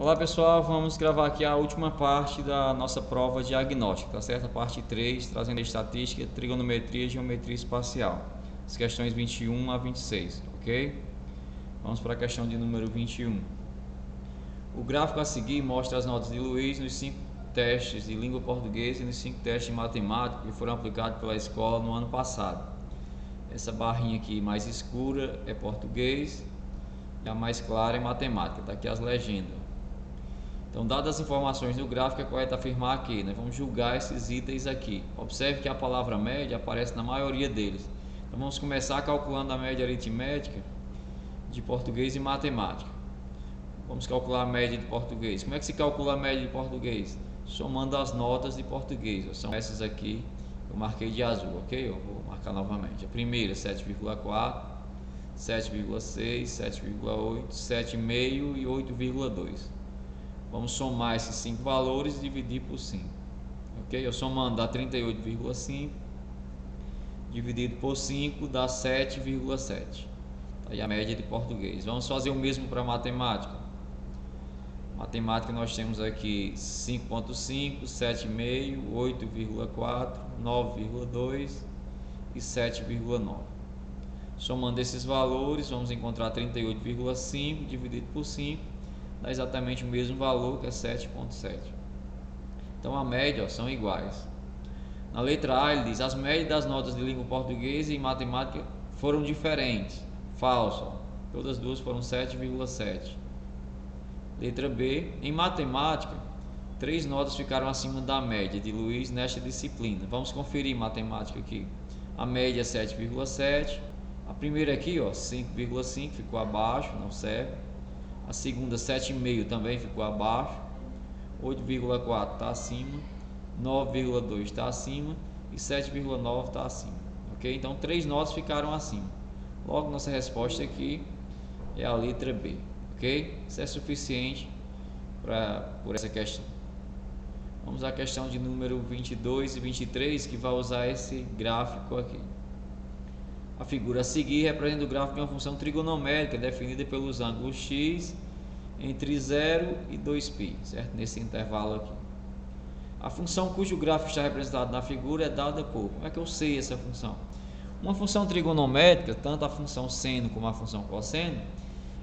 Olá pessoal, vamos gravar aqui a última parte da nossa prova diagnóstica, tá certo? A parte 3, trazendo a estatística, trigonometria e geometria espacial. As questões 21 a 26, ok? Vamos para a questão de número 21. O gráfico a seguir mostra as notas de Luiz nos 5 testes de língua portuguesa e nos 5 testes de matemática que foram aplicados pela escola no ano passado. Essa barrinha aqui mais escura é português e a mais clara é matemática. Está aqui as legendas. Então, dadas as informações do gráfico, é correto afirmar que nós vamos julgar esses itens aqui. Observe que a palavra média aparece na maioria deles. Então, vamos começar calculando a média aritmética de português e matemática. Vamos calcular a média de português. Como é que se calcula a média de português? Somando as notas de português. São essas aqui que eu marquei de azul, ok? Eu vou marcar novamente. A primeira, 7,4, 7,6, 7,8, 7,5 e 8,2. Vamos somar esses 5 valores e dividir por 5. Ok? Eu somando dá 38,5. Dividido por 5 dá 7,7. Aí a média de português. Vamos fazer o mesmo para matemática. Matemática nós temos aqui 5,5, 7,5, 8,4, 9,2 e 7,9. Somando esses valores, vamos encontrar 38,5 dividido por 5. Dá exatamente o mesmo valor, que é 7,7. Então a média são iguais. Na letra A ele diz: as médias das notas de língua portuguesa e matemática foram diferentes. Falso. Todas as duas foram 7,7. Letra B, em matemática 3 notas ficaram acima da média de Luiz nesta disciplina. Vamos conferir matemática aqui. A média é 7,7. A primeira aqui, 5,5 ficou abaixo, não serve. A segunda, 7,5 também ficou abaixo. 8,4 está acima. 9,2 está acima. E 7,9 está acima. Ok? Então, 3 notas ficaram acima. Logo, nossa resposta aqui é a letra B. Ok? Isso é suficiente por essa questão. Vamos à questão de número 22 e 23, que vai usar esse gráfico aqui. A figura a seguir representa o gráfico de uma função trigonométrica definida pelos ângulos x entre 0 e 2π, certo? Nesse intervalo aqui. A função cujo gráfico está representado na figura é dada por... Como é que eu sei essa função? Uma função trigonométrica, tanto a função seno como a função cosseno,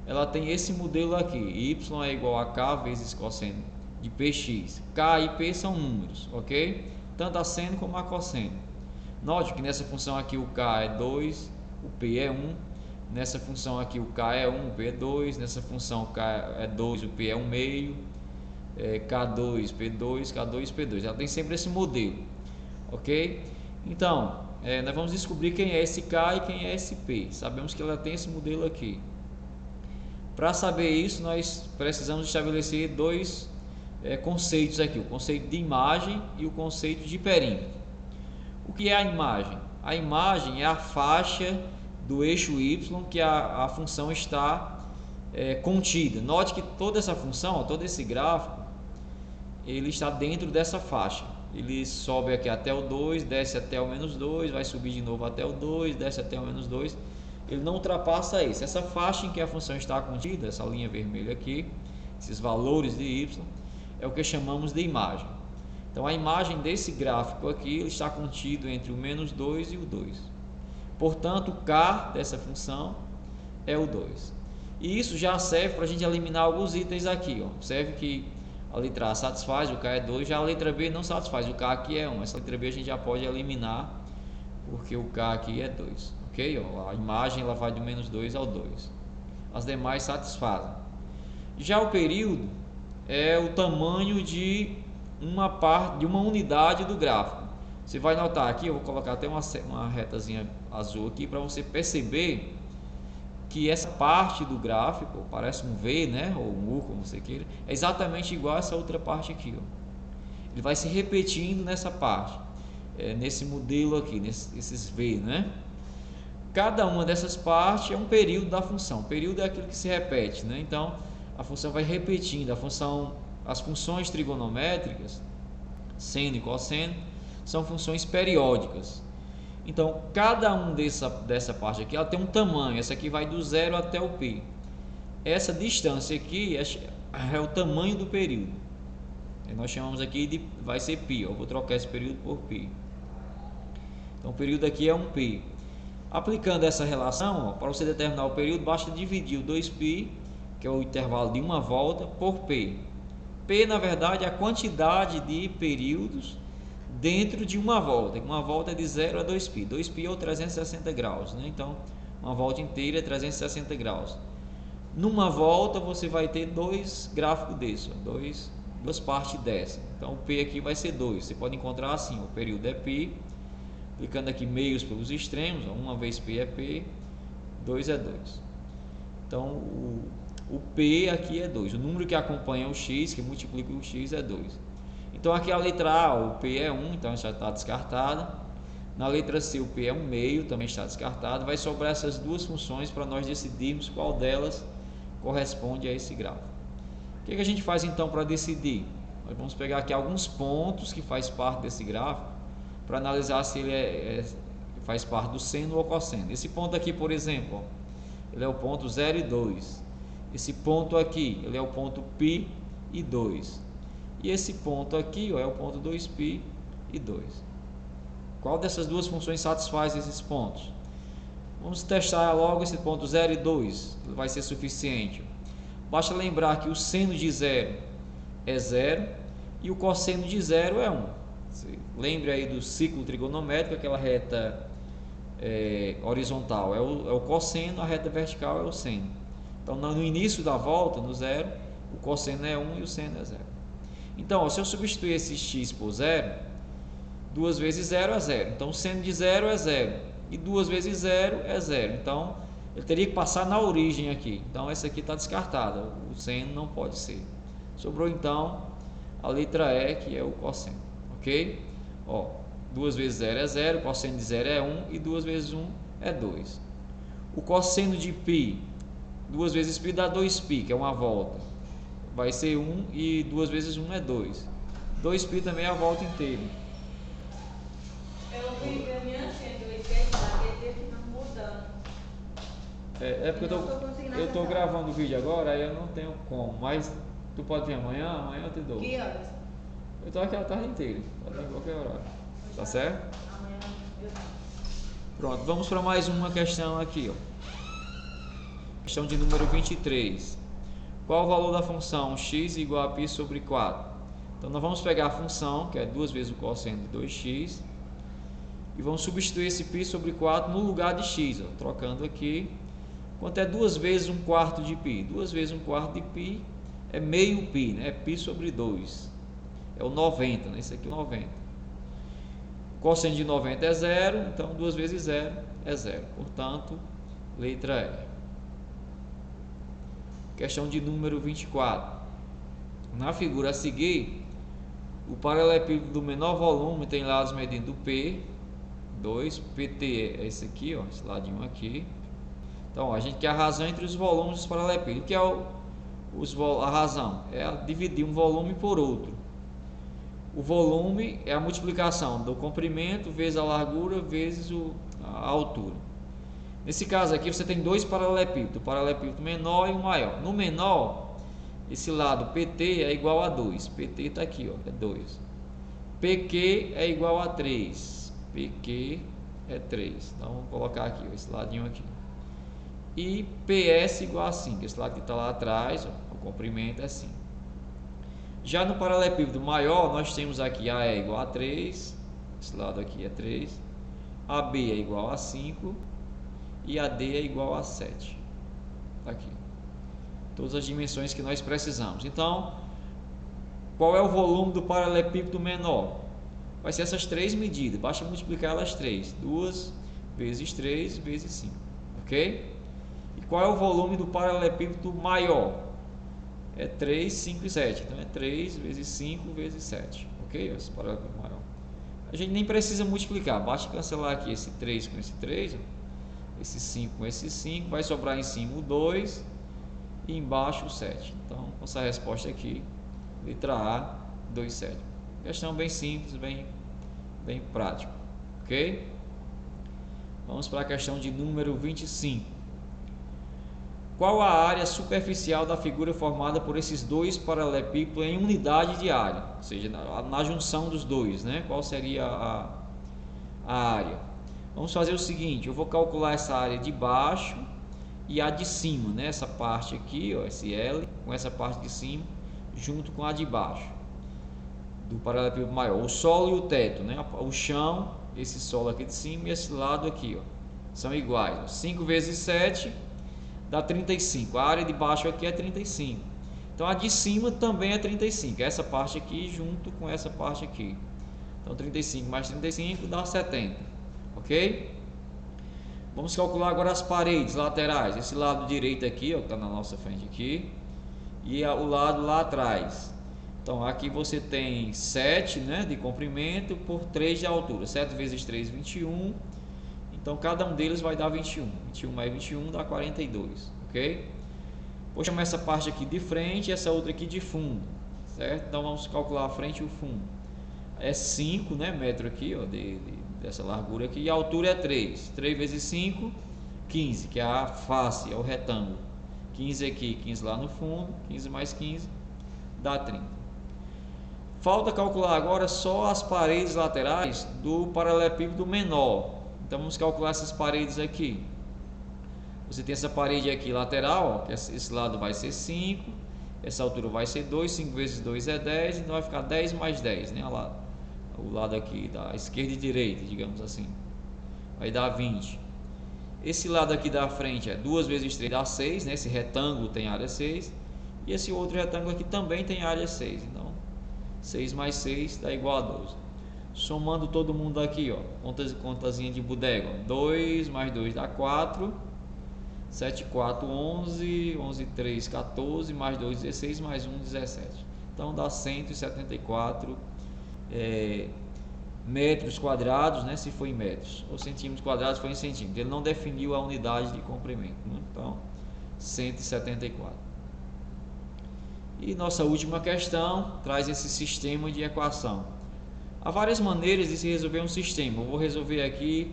ela tem esse modelo aqui. Y é igual a k vezes cosseno de px. K e p são números, ok? Tanto a seno como a cosseno. Note que nessa função aqui o k é 2, o p é 1. Nessa função aqui o k é 1, o p é 2. Nessa função o k é 2, o p é 1 meio. K2, P2, K2, P2. Ela tem sempre esse modelo, ok? Então, nós vamos descobrir quem é esse K e quem é esse P. Sabemos que ela tem esse modelo aqui. Para saber isso, nós precisamos estabelecer dois conceitos aqui. O conceito de imagem e o conceito de perímetro. O que é a imagem? A imagem é a faixa do eixo Y que a função está contida. Note que toda essa função, todo esse gráfico, ele está dentro dessa faixa. Ele sobe aqui até o 2, desce até o menos 2, vai subir de novo até o 2, desce até o menos 2. Ele não ultrapassa isso. Essa faixa em que a função está contida, essa linha vermelha aqui, esses valores de y, é o que chamamos de imagem. Então a imagem desse gráfico aqui, ele está contido entre o menos 2 e o 2. Portanto, o k dessa função é o 2. E isso já serve para a gente eliminar alguns itens aqui. Observe que a letra A satisfaz, o k é 2, já a letra B não satisfaz, o k aqui é 1. Essa letra B a gente já pode eliminar, porque o k aqui é 2. Ok? A imagem ela vai do menos 2 ao 2. As demais satisfazem. Já o período é o tamanho de uma unidade do gráfico. Você vai notar aqui, eu vou colocar até uma retazinha azul aqui para você perceber que essa parte do gráfico, parece um V, né, ou um U, como você queira, é exatamente igual a essa outra parte aqui. Ele vai se repetindo nessa parte, nesse modelo aqui, nesses V, né? Cada uma dessas partes é um período da função. O período é aquilo que se repete, né? Então, a função vai repetindo. As funções trigonométricas, seno e cosseno, são funções periódicas. Então, cada um dessa parte aqui, ela tem um tamanho. Essa aqui vai do 0 até o π. Essa distância aqui é o tamanho do período. E nós chamamos aqui de, vai ser π, eu vou trocar esse período por π. Então o período aqui é 1π. Aplicando essa relação, para você determinar o período, basta dividir o 2π, que é o intervalo de uma volta, por π. P, na verdade, é a quantidade de períodos dentro de uma volta. Uma volta é de 0 a 2π. 2π é o 360 graus, né? Então, uma volta inteira é 360 graus. Numa volta, você vai ter dois gráficos desses, duas partes dessa. Então, o P aqui vai ser 2. Você pode encontrar assim, o período é π. Aplicando aqui meios pelos extremos, uma vez π é π, 2 é 2. Então, o P aqui é 2. O número que acompanha o X, que multiplica o X, é 2. Então, aqui a letra A, o P é 1, então já está descartada. Na letra C, o P é 1 meio, também está descartado. Vai sobrar essas duas funções para nós decidirmos qual delas corresponde a esse gráfico. O que a gente faz então para decidir? Nós vamos pegar aqui alguns pontos que faz parte desse gráfico, para analisar se ele faz parte do seno ou cosseno. Esse ponto aqui, por exemplo, ó, ele é o ponto 0 e 2. Esse ponto aqui, ele é o ponto π e 2. E esse ponto aqui, ó, é o ponto 2π e 2. Qual dessas duas funções satisfaz esses pontos? Vamos testar logo esse ponto 0 e 2. Vai ser suficiente. Basta lembrar que o seno de 0 é 0 e o cosseno de 0 é 1. Lembre aí do ciclo trigonométrico, aquela reta horizontal é o cosseno, a reta vertical é o seno. Então, no início da volta, no 0, o cosseno é 1 e o seno é 0. Então, ó, se eu substituir esse x por 0, 2 vezes 0 é 0. Então, o seno de 0 é 0. E 2 vezes 0 é 0. Então, ele teria que passar na origem aqui. Então, essa aqui está descartada. O seno não pode ser. Sobrou, então, a letra E, que é o cosseno. Ok? Ó, 2 vezes 0 é 0. O cosseno de 0 é 1. E 2 vezes 1 é 2. O cosseno de π, 2 vezes π dá 2π, que é uma volta. Vai ser 1 e 2 vezes 1 é 2. 2π também é a volta inteira. Eu vi a minha gente, eu esqueci lá, que ele não mudando. É porque eu estou gravando o vídeo agora, aí eu não tenho como. Mas tu pode vir amanhã eu te dou. Que horas? Eu estou aqui a tarde inteira, pode vir em qualquer horário. Tá certo? Amanhã eu não. Pronto, vamos para mais uma questão aqui, ó. Questão de número 23. Qual o valor da função x igual a π sobre 4? Então, nós vamos pegar a função, que é 2 vezes o cosseno de 2x, e vamos substituir esse π sobre 4 no lugar de x, ó, trocando aqui. Quanto é 2 vezes 1/4 de π? 2 vezes 1/4 de π é meio π, né? Π sobre 2. É o 90, né? Esse aqui é o 90. O cosseno de 90 é 0, então 2 vezes 0 é 0. Portanto, letra E. Questão de número 24. Na figura a seguir, o paralelepípedo do menor volume tem lados medindo P, 2, PT é esse aqui, ó, esse ladinho aqui. Então, ó, a gente quer a razão entre os volumes dos paralelepípedos. O que é a razão? É dividir um volume por outro. O volume é a multiplicação do comprimento vezes a largura vezes a altura. Nesse caso aqui você tem dois paralelepípedos, o paralelepípedo menor e o maior. No menor, esse lado PT é igual a 2. PT está aqui, ó, é 2. PQ é igual a 3. PQ é 3. Então vamos colocar aqui, ó, esse ladinho aqui. E PS igual a 5. Esse lado que está lá atrás, ó, o comprimento é 5. Já no paralelepípedo maior, nós temos aqui AE igual a 3. Esse lado aqui é 3. AB é igual a 5. E AD é igual a 7. Tá aqui. Todas as dimensões que nós precisamos. Então, qual é o volume do paralelepípedo menor? Vai ser essas três medidas. Basta multiplicar elas três. 2 vezes 3 vezes 5. Ok? E qual é o volume do paralelepípedo maior? É 3, 5 e 7. Então, é 3 vezes 5 vezes 7. Ok? Esse paralelepípedo maior. A gente nem precisa multiplicar. Basta cancelar aqui esse 3 com esse 3. Esse 5 com esse 5, vai sobrar em cima o 2 e embaixo o 7. Então, essa resposta aqui, letra A, 2, 7. Questão bem simples, bem prática, ok? Vamos para a questão de número 25. Qual a área superficial da figura formada por esses dois paralelepípedos em unidade de área? Ou seja, na junção dos dois, né? Qual seria a área? Vamos fazer o seguinte, eu vou calcular essa área de baixo e a de cima, né? Essa parte aqui, ó, esse L, com essa parte de cima, junto com a de baixo, do paralelepípedo maior. O solo e o teto, né? O chão, esse solo aqui de cima e esse lado aqui, ó, são iguais. Ó. 5 vezes 7... dá 35, a área de baixo aqui é 35, então a de cima também é 35, essa parte aqui junto com essa parte aqui, então 35 mais 35 dá 70, ok? Vamos calcular agora as paredes laterais, esse lado direito aqui, ó, que está na nossa frente aqui, e o lado lá atrás. Então aqui você tem 7, né, de comprimento por 3 de altura, 7 vezes 3, 21. Então cada um deles vai dar 21. 21 mais 21 dá 42, ok? Vou chamar essa parte aqui de frente e essa outra aqui de fundo, certo? Então vamos calcular a frente e o fundo. É 5, né, metro aqui, ó, dessa largura aqui, e a altura é 3. 3 vezes 5, 15, que é a face, é o retângulo. 15 aqui, 15 lá no fundo, 15 mais 15 dá 30. Falta calcular agora só as paredes laterais do paralelepípedo menor. Então vamos calcular essas paredes aqui. Você tem essa parede aqui lateral, ó, que esse lado vai ser 5, essa altura vai ser 2, 5 vezes 2 é 10, então vai ficar 10 mais 10, né? O lado aqui da esquerda e direita, digamos assim, vai dar 20. Esse lado aqui da frente é 2 vezes 3 dá 6, né? Esse retângulo tem área 6, e esse outro retângulo aqui também tem área 6, então 6 mais 6 dá igual a 12. Somando todo mundo aqui, ó, contazinha de bodega, ó. 2 mais 2 dá 4, 7, 4, 11, 11, 3, 14, mais 2, 16, mais 1, 17. Então dá 174 metros quadrados, né, se for em metros, ou centímetros quadrados se for em centímetros. Ele não definiu a unidade de comprimento, né? Então 174. E nossa última questão traz esse sistema de equação. Há várias maneiras de se resolver um sistema. Eu vou resolver aqui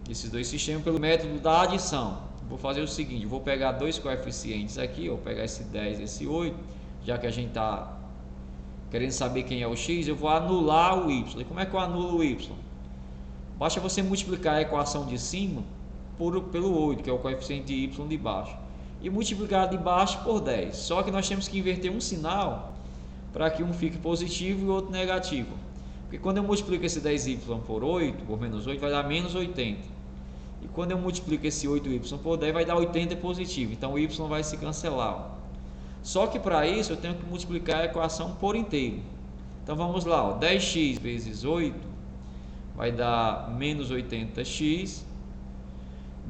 esses dois sistemas pelo método da adição. Vou fazer o seguinte, vou pegar dois coeficientes aqui, vou pegar esse 10 e esse 8, já que a gente está querendo saber quem é o x, eu vou anular o y. E como é que eu anulo o y? Basta você multiplicar a equação de cima pelo 8, que é o coeficiente de y de baixo, e multiplicar de baixo por 10. Só que nós temos que inverter um sinal para que um fique positivo e o outro negativo. Porque quando eu multiplico esse 10y por 8, por menos 8, vai dar menos 80. E quando eu multiplico esse 8y por 10, vai dar 80 positivo. Então o y vai se cancelar. Só que para isso eu tenho que multiplicar a equação por inteiro. Então vamos lá, ó, 10x vezes 8 vai dar menos 80x.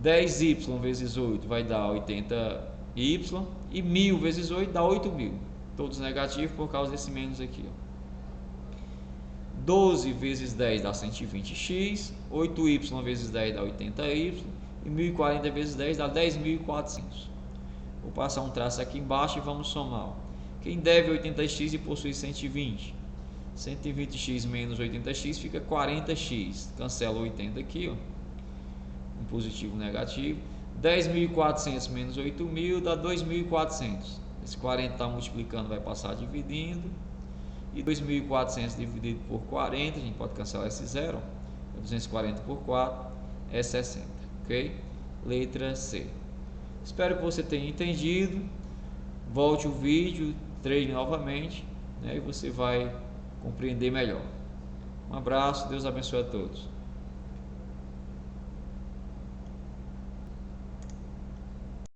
10y vezes 8 vai dar 80y. E 1000 vezes 8 dá 8000. Todos negativos por causa desse menos aqui, ó. 12 vezes 10 dá 120x, 8y vezes 10 dá 80y, e 1040 vezes 10 dá 10.400. Vou passar um traço aqui embaixo e vamos somar, ó. Quem deve 80x e possui 120? 120x menos 80x fica 40x. Cancela 80 aqui, ó. Um positivo e um negativo. 10.400 menos 8.000 dá 2.400. Esse 40 está multiplicando, vai passar dividindo. E 2.400 dividido por 40, a gente pode cancelar esse zero. 240 por 4 é 60, ok? Letra C. Espero que você tenha entendido. Volte o vídeo, treine novamente, né, e você vai compreender melhor. Um abraço, Deus abençoe a todos.